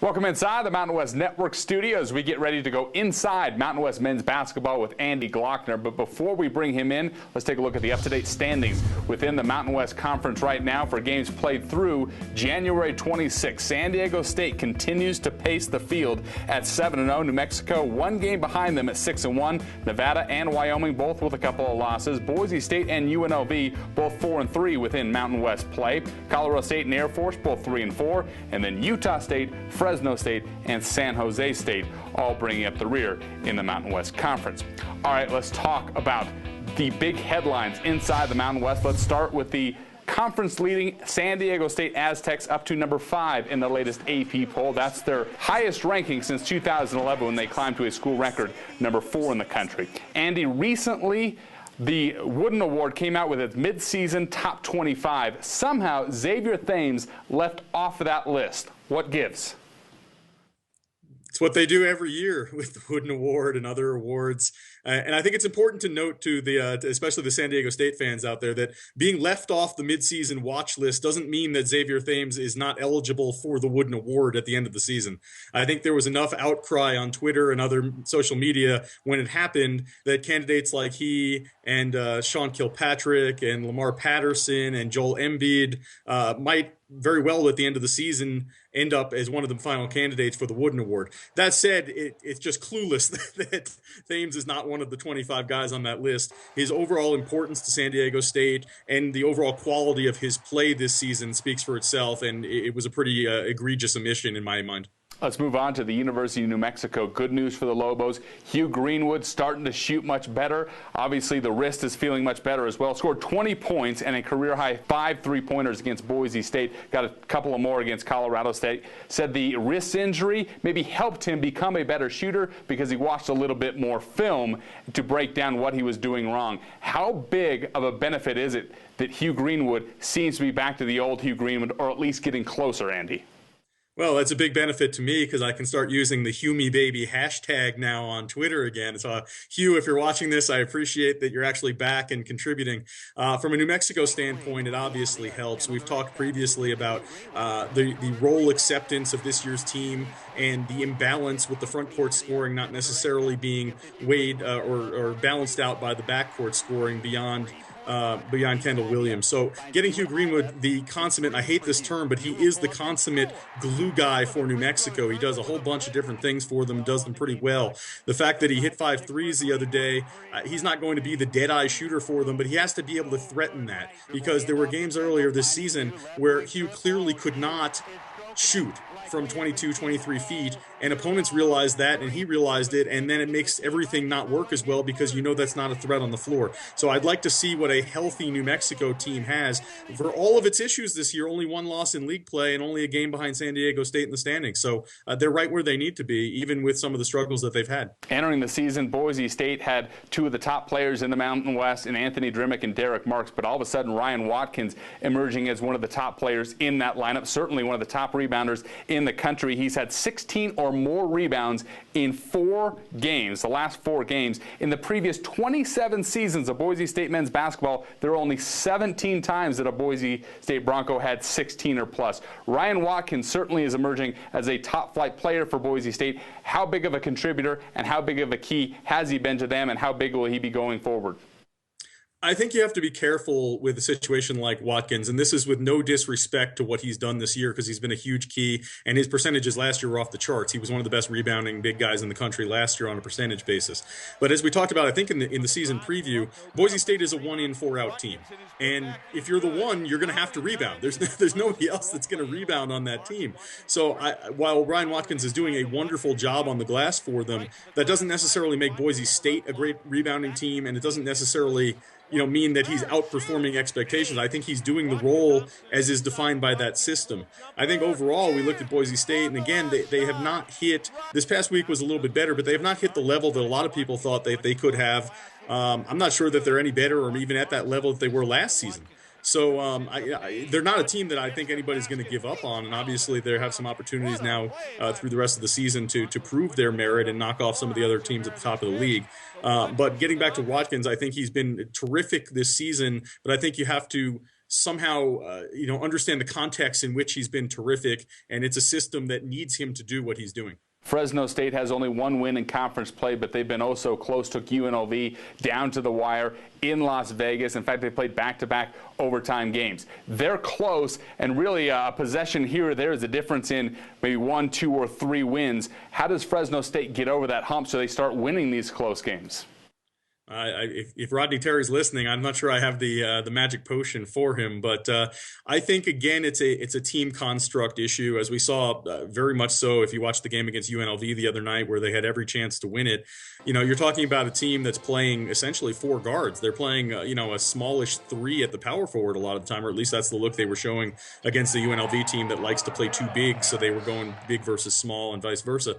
Welcome inside the Mountain West Network studios. We get ready to go inside Mountain West men's basketball with Andy Glockner. But before we bring him in, let's take a look at the up-to-date standings within the Mountain West Conference right now for games played through January 26. San Diego State continues to pace the field at 7-0. New Mexico one game behind them at 6-1. Nevada and Wyoming both with a couple of losses. Boise State and UNLV both 4-3 within Mountain West play. Colorado State and Air Force both 3-4. And then Utah State, Fresno State, and San Jose State all bringing up the rear in the Mountain West Conference. All right, let's talk about the big headlines inside the Mountain West. Let's start with the conference-leading San Diego State Aztecs up to number 5 in the latest AP poll. That's their highest ranking since 2011 when they climbed to a school record number 4 in the country. Andy, recently the Wooden Award came out with its mid-season top 25. Somehow Xavier Thames left off of that list. What gives? It's what they do every year with the Wooden Award and other awards. And I think it's important to note to especially the San Diego State fans out there, that being left off the midseason watch list doesn't mean that Xavier Thames is not eligible for the Wooden Award at the end of the season. I think there was enough outcry on Twitter and other social media when it happened that candidates like he and Sean Kilpatrick and Lamar Patterson and Joel Embiid might very well at the end of the season end up as one of the final candidates for the Wooden Award. That said, it's just clueless that Thames is not one of the 25 guys on that list. His overall importance to San Diego State and the overall quality of his play this season speaks for itself, and it was a pretty egregious omission in my mind. Let's move on to the University of New Mexico. Good news for the Lobos. Hugh Greenwood starting to shoot much better. Obviously, the wrist is feeling much better as well. Scored 20 points and a career-high 5 3-pointers against Boise State. Got a couple of more against Colorado State. Said the wrist injury maybe helped him become a better shooter because he watched a little bit more film to break down what he was doing wrong. How big of a benefit is it that Hugh Greenwood seems to be back to the old Hugh Greenwood, or at least getting closer, Andy? Well, that's a big benefit to me because I can start using the HughMeBaby hashtag now on Twitter again. So, Hugh, if you're watching this, I appreciate that you're actually back and contributing. From a New Mexico standpoint, it obviously helps. We've talked previously about the role acceptance of this year's team and the imbalance with the front court scoring not necessarily being weighed or balanced out by the backcourt scoring beyond Kendall Williams. So getting Hugh Greenwood, the consummate, I hate this term, but he is the consummate glue guy for New Mexico. He does a whole bunch of different things for them, does them pretty well. The fact that he hit 5 threes the other day, he's not going to be the dead-eye shooter for them, but he has to be able to threaten that, because there were games earlier this season where Hugh clearly could not shoot from 22, 23 feet, and opponents realized that, and he realized it, and then it makes everything not work as well because you know that's not a threat on the floor. So I'd like to see what a healthy New Mexico team has. For all of its issues this year, only one loss in league play and only a game behind San Diego State in the standings. So they're right where they need to be, even with some of the struggles that they've had. Entering the season, Boise State had 2 of the top players in the Mountain West in Anthony Drimmick and Derek Marks, but all of a sudden Ryan Watkins emerging as one of the top players in that lineup, certainly one of the top rebounders in the country. He's had 16 or more rebounds in 4 games, the last 4 games. In the previous 27 seasons of Boise State men's basketball, there are only 17 times that a Boise State Bronco had 16 or plus. Ryan Watkins certainly is emerging as a top-flight player for Boise State. How big of a contributor and how big of a key has he been to them, and how big will he be going forward? I think you have to be careful with a situation like Watkins, and this is with no disrespect to what he's done this year because he's been a huge key, and his percentages last year were off the charts. He was one of the best rebounding big guys in the country last year on a percentage basis. But as we talked about, I think in the season preview, Boise State is a 1-in, 4-out team, and if you're the one, you're going to have to rebound. There's nobody else that's going to rebound on that team. So while Ryan Watkins is doing a wonderful job on the glass for them, that doesn't necessarily make Boise State a great rebounding team, and it doesn't necessarily mean that he's outperforming expectations. I think he's doing the role as is defined by that system. I think overall, we looked at Boise State, and again, they have not hit, this past week was a little bit better, but they have not hit the level that a lot of people thought that they could have. I'm not sure that they're any better or even at that level that they were last season. So they're not a team that I think anybody's going to give up on, and obviously they have some opportunities now through the rest of the season to prove their merit and knock off some of the other teams at the top of the league. But getting back to Watkins, I think he's been terrific this season, but I think you have to somehow, understand the context in which he's been terrific, and it's a system that needs him to do what he's doing. Fresno State has only one win in conference play, but they've been oh so close. Took UNLV down to the wire in Las Vegas. In fact, they played back-to-back overtime games. They're close, and really a possession here or there is a difference in maybe 1, 2, or 3 wins. How does Fresno State get over that hump so they start winning these close games? If Rodney Terry's listening, I'm not sure I have the magic potion for him, but I think again it's a team construct issue, as we saw very much so if you watched the game against UNLV the other night, where they had every chance to win it. You're talking about a team that's playing essentially 4 guards. They're playing a smallish 3 at the power forward a lot of the time, or at least that's the look they were showing against the UNLV team that likes to play too big, so they were going big versus small and vice versa.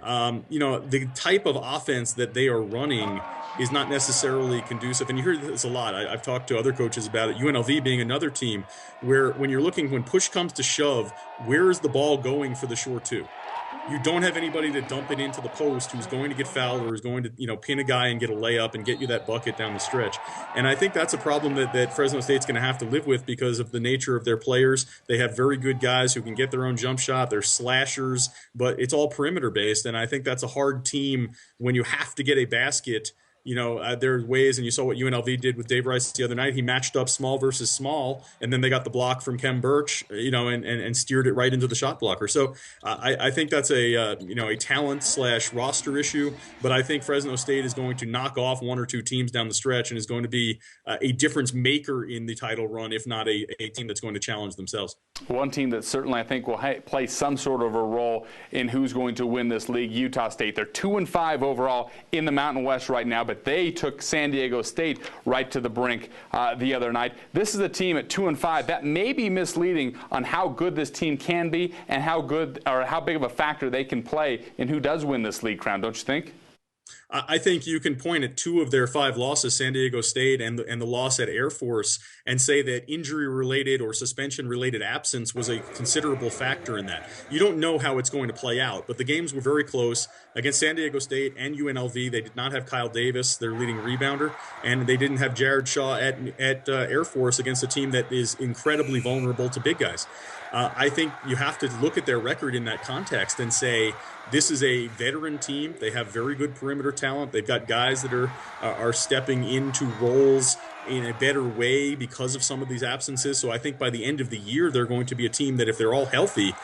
The type of offense that they are running is not necessarily conducive. And you hear this a lot. I've talked to other coaches about it. UNLV being another team where when push comes to shove, where is the ball going for the short 2? You don't have anybody to dump it into the post who's going to get fouled or is going to, pin a guy and get a layup and get you that bucket down the stretch. And I think that's a problem that Fresno State's going to have to live with because of the nature of their players. They have very good guys who can get their own jump shot. They're slashers, but it's all perimeter based. And I think that's a hard team when you have to get a basket. There's ways, and you saw what UNLV did with Dave Rice the other night. He matched up small versus small, and then they got the block from Kem Birch, and steered it right into the shot blocker. So I think that's a talent / roster issue, but I think Fresno State is going to knock off 1 or 2 teams down the stretch and is going to be a difference maker in the title run, if not a team that's going to challenge themselves. One team that certainly I think will play some sort of a role in who's going to win this league, Utah State. They're 2-5 overall in the Mountain West right now, but they took San Diego State right to the brink the other night. This is a team at 2-5 that may be misleading on how good this team can be and how big of a factor they can play in who does win this league crown, don't you think? I think you can point at 2 of their 5 losses, San Diego State and the loss at Air Force, and say that injury-related or suspension-related absence was a considerable factor in that. You don't know how it's going to play out, but the games were very close. Against San Diego State and UNLV, they did not have Kyle Davis, their leading rebounder, and they didn't have Jared Shaw at Air Force against a team that is incredibly vulnerable to big guys. I think you have to look at their record in that context and say, this is a veteran team. They have very good perimeter talent. They've got guys that are stepping into roles in a better way because of some of these absences. So I think by the end of the year, they're going to be a team that, if they're all healthy,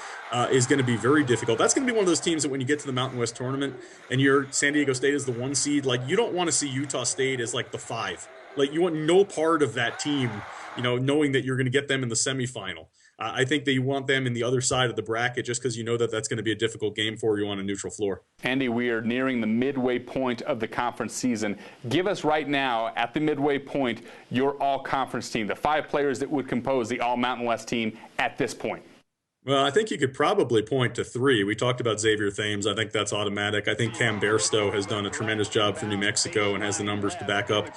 is going to be very difficult. That's going to be one of those teams that when you get to the Mountain West tournament and San Diego State is the 1 seed, you don't want to see Utah State as the 5. You want no part of that team, knowing that you're going to get them in the semifinal. I think that you want them in the other side of the bracket just because you know that that's going to be a difficult game for you on a neutral floor. Andy, we are nearing the midway point of the conference season. Give us right now, at the midway point, your all-conference team, the 5 players that would compose the all-Mountain West team at this point. Well, I think you could probably point to 3. We talked about Xavier Thames. I think that's automatic. I think Cam Bairstow has done a tremendous job for New Mexico and has the numbers to back up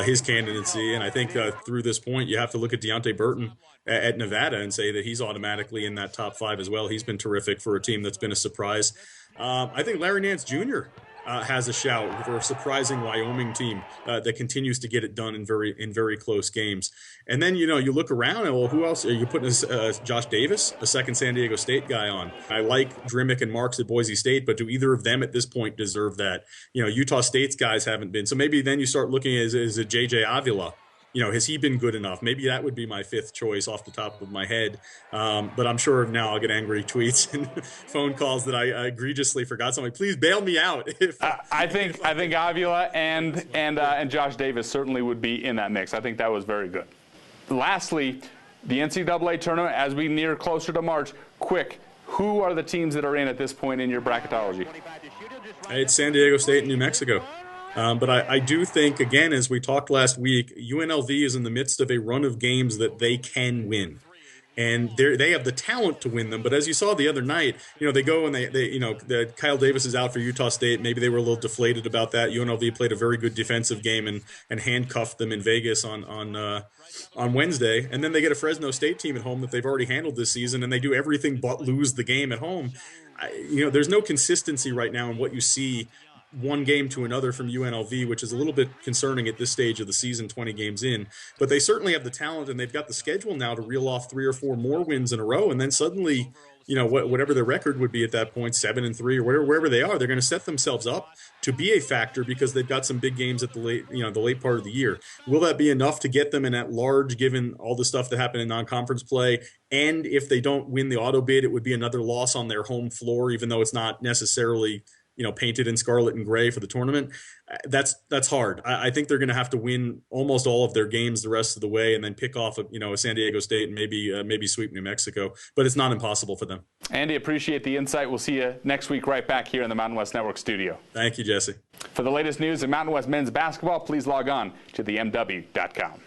his candidacy. And I think through this point, you have to look at Deontay Burton at Nevada and say that he's automatically in that top 5 as well. He's been terrific for a team that's been a surprise. I think Larry Nance Jr. Has a shout for a surprising Wyoming team that continues to get it done in very close games. And then, you look around and, well, who else are you putting Josh Davis, a second San Diego State guy on? I like Drimmick and Marks at Boise State, but do either of them at this point deserve that? Utah State's guys haven't been. So maybe then you start looking at is a JJ Avila. Has he been good enough? Maybe that would be my 5th choice off the top of my head. But I'm sure now I'll get angry tweets and phone calls that I egregiously forgot something. Please bail me out. I think Avila and Josh Davis certainly would be in that mix. I think that was very good. Lastly, the NCAA tournament, as we near closer to March, quick, who are the teams that are in at this point in your bracketology? It's San Diego State and New Mexico. But I do think, again, as we talked last week, UNLV is in the midst of a run of games that they can win. And they have the talent to win them. But as you saw the other night, they go and they Kyle Davis is out for Utah State. Maybe they were a little deflated about that. UNLV played a very good defensive game and handcuffed them in Vegas on Wednesday. And then they get a Fresno State team at home that they've already handled this season, and they do everything but lose the game at home. There's no consistency right now in what you see one game to another from UNLV, which is a little bit concerning at this stage of the season, 20 games in. But they certainly have the talent, and they've got the schedule now to reel off 3 or 4 more wins in a row. And then suddenly, whatever their record would be at that point, 7-3 or wherever they are, they're going to set themselves up to be a factor because they've got some big games at the late part of the year. Will that be enough to get them in at large, given all the stuff that happened in non-conference play? And if they don't win the auto bid, it would be another loss on their home floor, even though it's not necessarily painted in scarlet and gray for the tournament. That's hard. I think they're going to have to win almost all of their games the rest of the way, and then pick off a San Diego State and maybe sweep New Mexico. But it's not impossible for them. Andy, appreciate the insight. We'll see you next week right back here in the Mountain West Network studio. Thank you, Jesse. For the latest news in Mountain West men's basketball, please log on to themw.com.